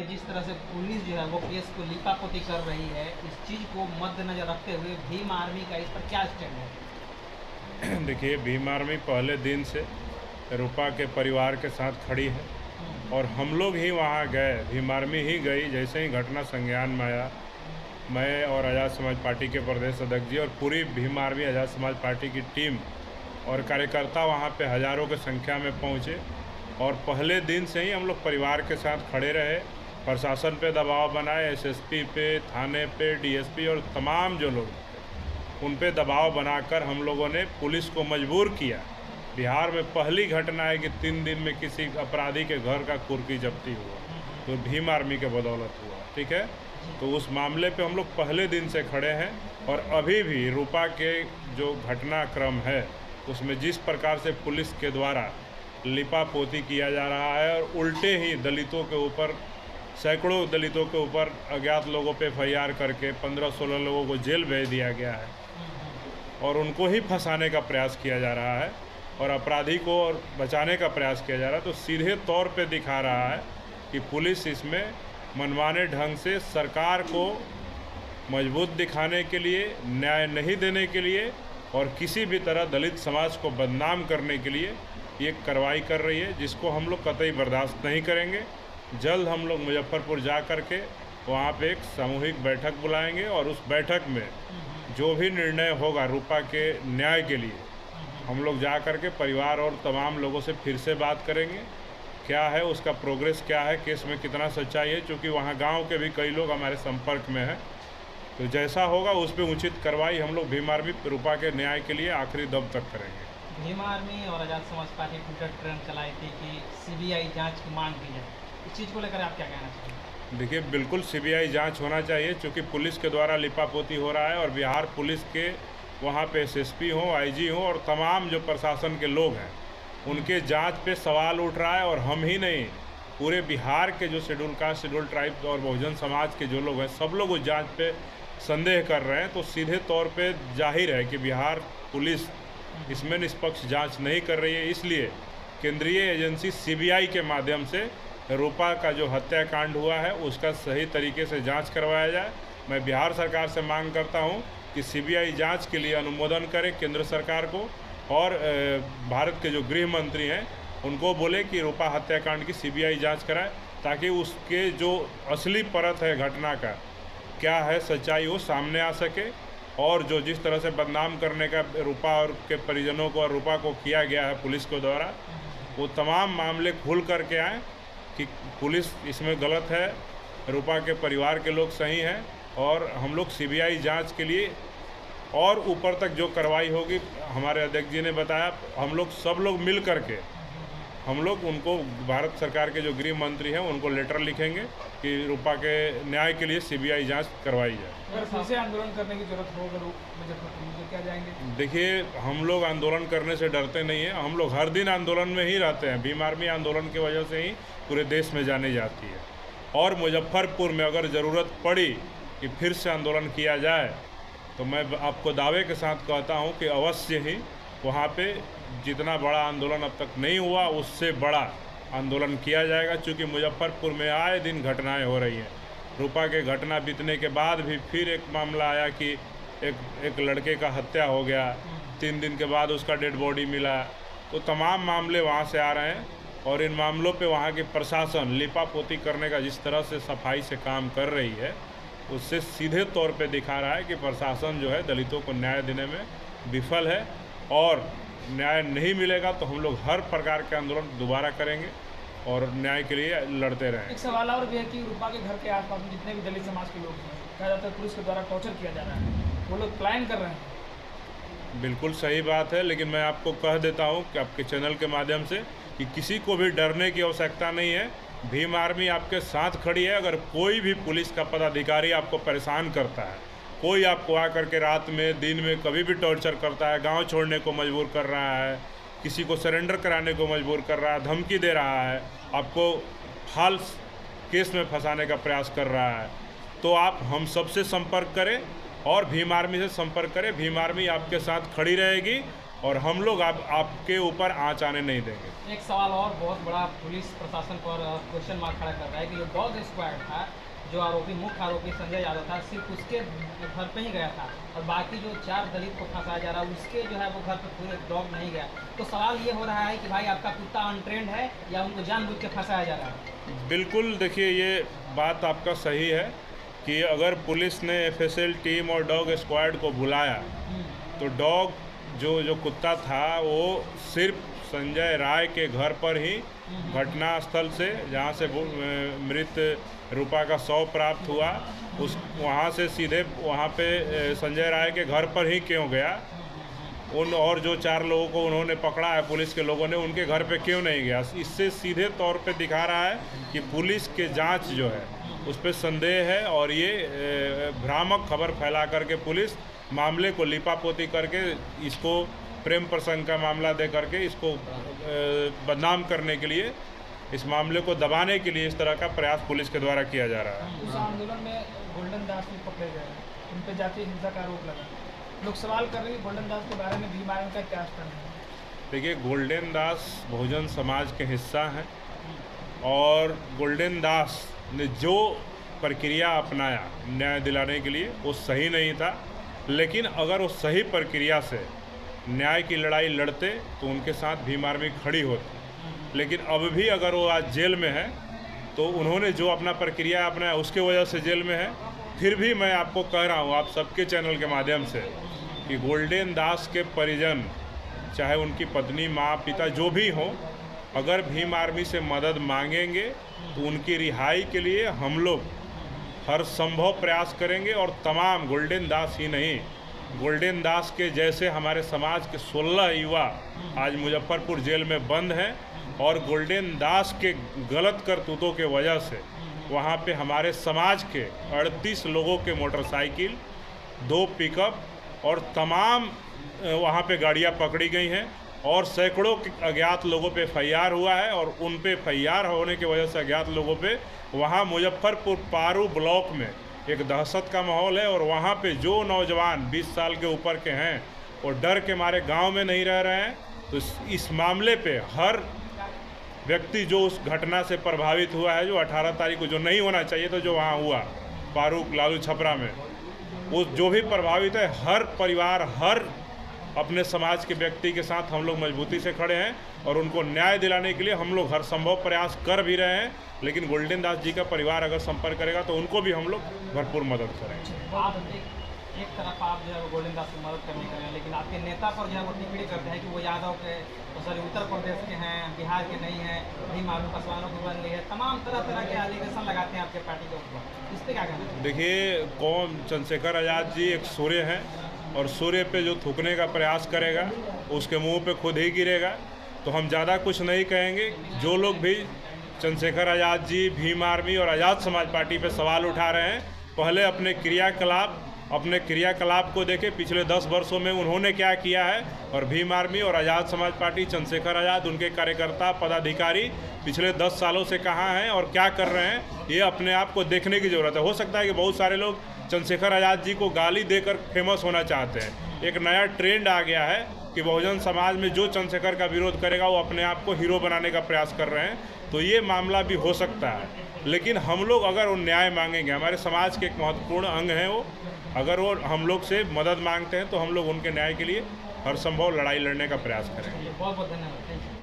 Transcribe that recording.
जिस तरह से पुलिस जो है वो केस को लीपापोती कर रही है, इस चीज़ को मद्देनजर रखते हुए भीम आर्मी का इस पर क्या स्टैंड है? देखिए, भीम आर्मी पहले दिन से रूपा के परिवार के साथ खड़ी है और हम लोग ही वहाँ गए, भीम आर्मी ही गई। जैसे ही घटना संज्ञान में आया, मैं और आज़ाद समाज पार्टी के प्रदेश अध्यक्ष जी और पूरी भीम आर्मी आज़ाद समाज पार्टी की टीम और कार्यकर्ता वहाँ पे हज़ारों की संख्या में पहुँचे और पहले दिन से ही हम लोग परिवार के साथ खड़े रहे। प्रशासन पे दबाव बनाए, एसएसपी पे, थाने पे, डीएसपी और तमाम जो लोग थे उन पे दबाव बनाकर हम लोगों ने पुलिस को मजबूर किया। बिहार में पहली घटना है कि 3 दिन में किसी अपराधी के घर का कुर्की जब्ती हुआ, तो भीम आर्मी के बदौलत हुआ। ठीक है, तो उस मामले पे हम लोग पहले दिन से खड़े हैं और अभी भी रूपा के जो घटनाक्रम है उसमें जिस प्रकार से पुलिस के द्वारा लिपापोती किया जा रहा है और उल्टे ही दलितों के ऊपर, सैकड़ों दलितों के ऊपर अज्ञात लोगों पे एफआईआर करके 15-16 लोगों को जेल भेज दिया गया है और उनको ही फंसाने का प्रयास किया जा रहा है और अपराधी को और बचाने का प्रयास किया जा रहा है, तो सीधे तौर पे दिखा रहा है कि पुलिस इसमें मनमाने ढंग से सरकार को मजबूत दिखाने के लिए, न्याय नहीं देने के लिए और किसी भी तरह दलित समाज को बदनाम करने के लिए ये कार्रवाई कर रही है, जिसको हम लोग कतई बर्दाश्त नहीं करेंगे। जल्द हम लोग मुजफ्फरपुर जा कर के वहाँ पे एक सामूहिक बैठक बुलाएंगे और उस बैठक में जो भी निर्णय होगा रूपा के न्याय के लिए, हम लोग जा कर के परिवार और तमाम लोगों से फिर से बात करेंगे, क्या है उसका प्रोग्रेस, क्या है केस में कितना सच्चाई है, क्योंकि वहाँ गांव के भी कई लोग हमारे संपर्क में हैं। तो जैसा होगा उस पर उचित कार्रवाई हम लोग भीम आर्मी रूपा के न्याय के लिए आखिरी दम तक करेंगे। भीम आर्मी और आज़ाद समाज पार्टी ट्विटर ट्रेंड चलाई थी कि सीबीआई जांच की मांग की जाए, इस चीज़ को लेकर आप क्या कहना चाहिए? देखिए, बिल्कुल सीबीआई जांच होना चाहिए, क्योंकि पुलिस के द्वारा लिपापोती हो रहा है और बिहार पुलिस के वहाँ पे एसएसपी हों, आईजी हों और तमाम जो प्रशासन के लोग हैं उनके जांच पे सवाल उठ रहा है। और हम ही नहीं, पूरे बिहार के जो शेड्यूल कास्ट, शेड्यूल ट्राइब और बहुजन समाज के जो लोग हैं सब लोग उस जांच पे संदेह कर रहे हैं। तो सीधे तौर पे जाहिर है कि बिहार पुलिस इसमें निष्पक्ष जांच नहीं कर रही है, इसलिए केंद्रीय एजेंसी सीबीआई के माध्यम से रूपा का जो हत्याकांड हुआ है उसका सही तरीके से जांच करवाया जाए। मैं बिहार सरकार से मांग करता हूं कि सीबीआई जांच के लिए अनुमोदन करे केंद्र सरकार को और भारत के जो गृह मंत्री हैं उनको बोले कि रूपा हत्याकांड की सीबीआई जांच कराए, ताकि उसके जो असली परत है घटना का, क्या है सच्चाई, वो सामने आ सके। और जो जिस तरह से बदनाम करने का रूपा और के परिजनों को और रूपा को किया गया है पुलिस के द्वारा, वो तमाम मामले खुल करके आए कि पुलिस इसमें गलत है, रूपा के परिवार के लोग सही हैं और हम लोग सीबीआई जांच के लिए और ऊपर तक जो कार्रवाई होगी, हमारे अध्यक्ष जी ने बताया, हम लोग सब लोग मिल करके हम लोग उनको, भारत सरकार के जो गृह मंत्री हैं उनको लेटर लिखेंगे कि रूपा के न्याय के लिए सीबीआई जांच करवाई जाए। अगर फिर से आंदोलन करने की जरूरत हो अगर मुजफ्फरपुर में, क्या जाएंगे? देखिए, हम लोग आंदोलन करने से डरते नहीं हैं, हम लोग हर दिन आंदोलन में ही रहते हैं। भीम आर्मी आंदोलन की वजह से ही पूरे देश में जानी जाती है और मुजफ्फरपुर में अगर ज़रूरत पड़ी कि फिर से आंदोलन किया जाए तो मैं आपको दावे के साथ कहता हूं कि अवश्य ही वहां पे जितना बड़ा आंदोलन अब तक नहीं हुआ उससे बड़ा आंदोलन किया जाएगा, क्योंकि मुजफ्फरपुर में आए दिन घटनाएं हो रही हैं। रूपा के घटना बीतने के बाद भी फिर एक मामला आया कि एक लड़के का हत्या हो गया, 3 दिन के बाद उसका डेड बॉडी मिला। तो तमाम मामले वहाँ से आ रहे हैं और इन मामलों पे वहाँ की प्रशासन लिपापोती करने का जिस तरह से सफाई से काम कर रही है, उससे सीधे तौर पे दिखा रहा है कि प्रशासन जो है दलितों को न्याय देने में विफल है और न्याय नहीं मिलेगा तो हम लोग हर प्रकार के आंदोलन दोबारा करेंगे और न्याय के लिए लड़ते रहेंगे। एक सवाल और भी है कि रूपा के घर के आसपास में जितने भी दलित समाज के लोग हैं, कहा जाता है पुलिस के द्वारा टॉर्चर किया जा रहा है, वो लोग प्लान कर रहे हैं। बिल्कुल सही बात है, लेकिन मैं आपको कह देता हूं कि आपके चैनल के माध्यम से कि किसी को भी डरने की आवश्यकता नहीं है। भीम आर्मी आपके साथ खड़ी है। अगर कोई भी पुलिस का पदाधिकारी आपको परेशान करता है, कोई आपको आकर के रात में, दिन में कभी भी टॉर्चर करता है, गांव छोड़ने को मजबूर कर रहा है, किसी को सरेंडर कराने को मजबूर कर रहा है, धमकी दे रहा है, आपको फाल्स केस में फंसाने का प्रयास कर रहा है, तो आप हम सबसे संपर्क करें और भीम आर्मी से संपर्क करें। भीम आर्मी आपके साथ खड़ी रहेगी और हम लोग आपके ऊपर आँच आने नहीं देंगे। एक सवाल और बहुत बड़ा पुलिस प्रशासन पर क्वेश्चन मार्क खड़ा कर रहा है कि जो डॉग स्क्वाड था, जो आरोपी मुख्य आरोपी संजय यादव था, सिर्फ उसके घर पे ही गया था और बाकी जो 4 दलित को फंसाया जा रहा है उसके जो है वो घर पे पूरे डॉग नहीं गया। तो सवाल ये हो रहा है कि भाई आपका कुत्ता अनट्रेंड है या उनको जानबूझ के फंसाया जा रहा है? बिल्कुल, देखिए ये बात आपका सही है कि अगर पुलिस ने FSL टीम और डॉग स्क्वाड को बुलाया तो डॉग जो कुत्ता था वो सिर्फ संजय राय के घर पर ही घटना स्थल से, जहाँ से मृत रूपा का शव प्राप्त हुआ, वहाँ से सीधे वहाँ पे संजय राय के घर पर ही क्यों गया, उन और जो 4 लोगों को उन्होंने पकड़ा है पुलिस के लोगों ने, उनके घर पे क्यों नहीं गया। इससे सीधे तौर पे दिखा रहा है कि पुलिस के जांच जो है उस पर संदेह है और ये भ्रामक खबर फैला करके पुलिस मामले को लिपापोती करके इसको प्रेम प्रसंग का मामला दे करके इसको बदनाम करने के लिए, इस मामले को दबाने के लिए इस तरह का प्रयास पुलिस के द्वारा किया जा रहा है। उस आंदोलन में गोल्डन दास भी पकड़े गए, उन पर जातीय हिंसा का आरोप लगा। लोग सवाल कर रहे हैं गोल्डन दास के बारे में भीम आर्मी का क्या स्टैंड है? देखिए, गोल्डन दास बहुजन समाज के हिस्सा हैं और गोल्डन दास ने जो प्रक्रिया अपनाया न्याय दिलाने के लिए वो सही नहीं था, लेकिन अगर वो सही प्रक्रिया से न्याय की लड़ाई लड़ते तो उनके साथ भीम आर्मी खड़ी होती। लेकिन अब भी अगर वो आज जेल में है तो उन्होंने जो अपना प्रक्रिया अपनाया उसके वजह से जेल में है। फिर भी मैं आपको कह रहा हूँ, आप सबके चैनल के माध्यम से, कि गोल्डन दास के परिजन, चाहे उनकी पत्नी, माँ, पिता जो भी हों, अगर भीम आर्मी से मदद मांगेंगे तो उनकी रिहाई के लिए हम लोग हर संभव प्रयास करेंगे। और तमाम, गोल्डन दास ही नहीं, गोल्डन दास के जैसे हमारे समाज के 16 युवा आज मुजफ्फरपुर जेल में बंद हैं और गोल्डन दास के गलत करतूतों के वजह से वहाँ पे हमारे समाज के 38 लोगों के मोटरसाइकिल, 2 पिकअप और तमाम वहाँ पे गाड़ियाँ पकड़ी गई हैं और सैकड़ों अज्ञात लोगों पे FIR हुआ है। और उन पे FIR होने की वजह से अज्ञात लोगों पे वहाँ मुजफ्फरपुर पारू ब्लॉक में एक दहशत का माहौल है और वहाँ पे जो नौजवान 20 साल के ऊपर के हैं वो डर के मारे गांव में नहीं रह रहे हैं। तो इस मामले पे हर व्यक्ति जो उस घटना से प्रभावित हुआ है, जो 18 तारीख को जो नहीं होना चाहिए तो जो वहाँ हुआ पारू लालू छपरा में, वो जो भी प्रभावित है, हर परिवार, हर अपने समाज के व्यक्ति के साथ हम लोग मजबूती से खड़े हैं और उनको न्याय दिलाने के लिए हम लोग हर संभव प्रयास कर भी रहे हैं। लेकिन गोल्डन दास जी का परिवार अगर संपर्क करेगा तो उनको भी हम लोग भरपूर मदद करेंगे। आप एक तरफ आप जो है वो गोल्डन दास की मदद करने के लिए, लेकिन आपके नेता पर जो है वो टिप्पणी करते हैं कि वो यादव के, सॉरी, उत्तर प्रदेश के हैं, बिहार के नहीं हैं, भीम आर्मी पसवानों की बन रही है, तमाम तरह के एलिगेशन लगाते हैं आपके पार्टी के ऊपर। इस पर क्या कहना है? देखिए, कौन, चंद्रशेखर आज़ाद जी एक सूर्य हैं और सूर्य पे जो थूकने का प्रयास करेगा उसके मुंह पे खुद ही गिरेगा। तो हम ज़्यादा कुछ नहीं कहेंगे। जो लोग भी चंद्रशेखर आज़ाद जी, भीम आर्मी और आज़ाद समाज पार्टी पे सवाल उठा रहे हैं, पहले अपने क्रियाकलाप को देखें, पिछले 10 वर्षों में उन्होंने क्या किया है। और भीम आर्मी और आज़ाद समाज पार्टी, चंद्रशेखर आज़ाद, उनके कार्यकर्ता, पदाधिकारी पिछले 10 सालों से कहाँ हैं और क्या कर रहे हैं, ये अपने आप को देखने की ज़रूरत है। हो सकता है कि बहुत सारे लोग चंद्रशेखर आज़ाद जी को गाली देकर फेमस होना चाहते हैं। एक नया ट्रेंड आ गया है कि बहुजन समाज में जो चंद्रशेखर का विरोध करेगा वो अपने आप को हीरो बनाने का प्रयास कर रहे हैं। तो ये मामला भी हो सकता है, लेकिन हम लोग अगर वो न्याय मांगेंगे, हमारे समाज के एक महत्वपूर्ण अंग हैं वो, अगर वो हम लोग से मदद मांगते हैं तो हम लोग उनके न्याय के लिए हर संभव लड़ाई लड़ने का प्रयास करेंगे। बहुत बहुत धन्यवाद।